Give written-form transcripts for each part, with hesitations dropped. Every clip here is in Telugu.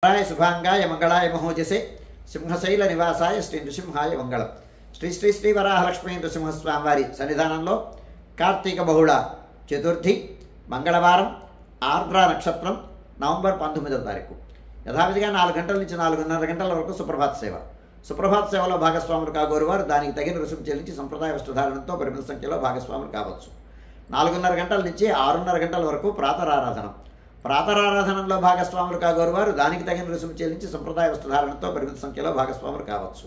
రాయ శుభాంగాయ మంగళాయ మహోజసే సింహశైల నివాసాయ శ్రీ నృసింహాయ మంగళం. శ్రీ శ్రీ శ్రీ వరాహలక్ష్మీ నృసింహస్వామి వారి సన్నిధానంలో కార్తీక బహుళ చతుర్థి మంగళవారం ఆర్ద్ర నక్షత్రం నవంబర్ 19వ తారీఖు యథావిధిగా 4 గంటల నుంచి 4:30 గంటల వరకు సుప్రభాత సేవలో భాగస్వాములు కాగోరు వారు దానికి తగిన రుసుము చెల్లించి సంప్రదాయ వస్త్రధారణతో పరిమిత సంఖ్యలో భాగస్వాములు కావచ్చు. 4:30 గంటల నుంచి 6:30 గంటల వరకు ప్రాతరారాధనంలో భాగస్వాములు కాగోరు వారు దానికి తగిన రుసుము చెల్లించి సంప్రదాయ వస్త్రధారణతో పరిమిత సంఖ్యలో భాగస్వాములు కావచ్చు.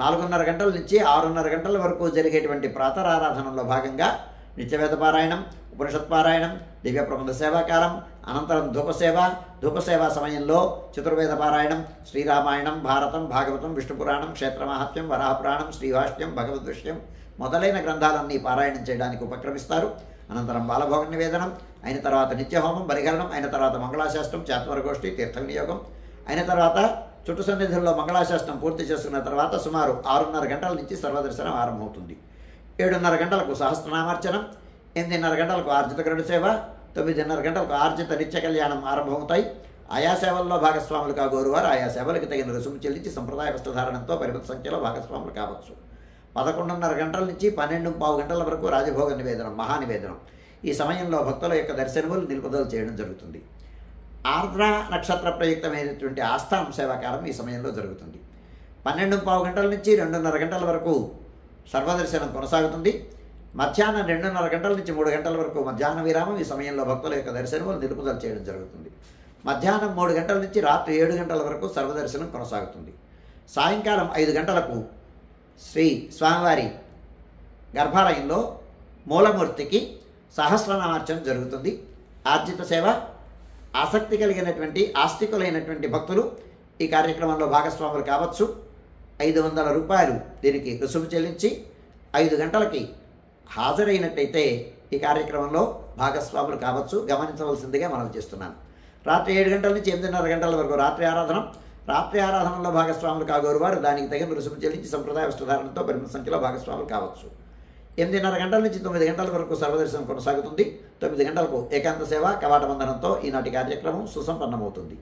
4:30 గంటల నుంచి 6:30 గంటల వరకు జరిగేటువంటి ప్రాతరారాధనంలో భాగంగా నిత్యవేద పారాయణం, ఉపనిషత్ పారాయణం, దివ్య ప్రబంధ సేవాకాలం, అనంతరం ధూపసేవ సమయంలో చతుర్వేద పారాయణం, శ్రీరామాయణం, భారతం, భాగవతం, విష్ణుపురాణం, క్షేత్రమాహాత్మ్యం, వరాహపురాణం, శ్రీభాష్యం, భగవద్విషయం మొదలైన గ్రంథాలన్నీ పారాయణం చేయడానికి ఉపక్రమిస్తారు. అనంతరం బాలభోగ నివేదనం అయిన తర్వాత నిత్యహోమం, బలిహరణం అయిన తర్వాత మంగళాశాస్త్రం, చాత్వరగోష్ఠి, తీర్థ వినియోగం అయిన తర్వాత చుట్టు సన్నిధుల్లో మంగళాశాస్త్రం పూర్తి చేసుకున్న తర్వాత సుమారు 6:30 గంటల నుంచి సర్వదర్శనం ఆరంభమవుతుంది. 7:30 గంటలకు సహస్రనామార్చనం, 8:30 గంటలకు ఆర్జిత గరుడ సేవ, 9:30 గంటలకు ఆర్జిత నిత్య కళ్యాణం ఆరంభమవుతాయి. ఆయా సేవల్లో భాగస్వాములు కాగోరు వారు ఆయా సేవలకు తగిన రుసుము చెల్లించి సంప్రదాయ వస్త్రధారణంతో పరిమిత సంఖ్యలో భాగస్వాములు కావచ్చు. 11:30 గంటల నుంచి 12:15 గంటల వరకు రాజభోగ నివేదనం, మహానివేదనం. ఈ సమయంలో భక్తుల యొక్క దర్శనములు నిలుపుదల చేయడం జరుగుతుంది. ఆర్ద్ర నక్షత్ర ప్రయుక్తమైనటువంటి ఆస్థానం సేవాకాలం ఈ సమయంలో జరుగుతుంది. 12:15 గంటల నుంచి 2:30 గంటల వరకు సర్వదర్శనం కొనసాగుతుంది. మధ్యాహ్నం 2:30 గంటల నుంచి 3 గంటల వరకు మధ్యాహ్న విరామం. ఈ సమయంలో భక్తుల యొక్క దర్శనములు నిలుపుదల చేయడం జరుగుతుంది. మధ్యాహ్నం 3 గంటల నుంచి రాత్రి 7 గంటల వరకు సర్వదర్శనం కొనసాగుతుంది. సాయంకాలం 5 గంటలకు శ్రీ స్వామివారి గర్భాలయంలో మూలమూర్తికి సహస్రనామార్చన జరుగుతుంది. ఆర్జిత సేవ. ఆసక్తి కలిగినటువంటి ఆస్తికులైనటువంటి భక్తులు ఈ కార్యక్రమంలో భాగస్వాములు కావచ్చు. 500 రూపాయలు దీనికి రుసుము చెల్లించి 5 గంటలకి హాజరైనట్టయితే ఈ కార్యక్రమంలో భాగస్వాములు కావచ్చు. గమనించవలసిందిగా మనం చేస్తున్నాను. రాత్రి 7 గంటల నుంచి 8:30 గంటల వరకు రాత్రి ఆరాధనలో భాగస్వాములు కాగోరు వారు దానికి తగిన రుసుము చెల్లించి సంప్రదాయ వస్త్రధారణతో పరిమిత సంఖ్యలో భాగస్వాములు కావచ్చు. 8:30 గంటల నుంచి 9 గంటల వరకు సర్వదర్శనం కొనసాగుతుంది. 9 గంటలకు ఏకాంత సేవ కవాట వందనంతో ఈనాటి కార్యక్రమం సుసంపన్నమవుతుంది.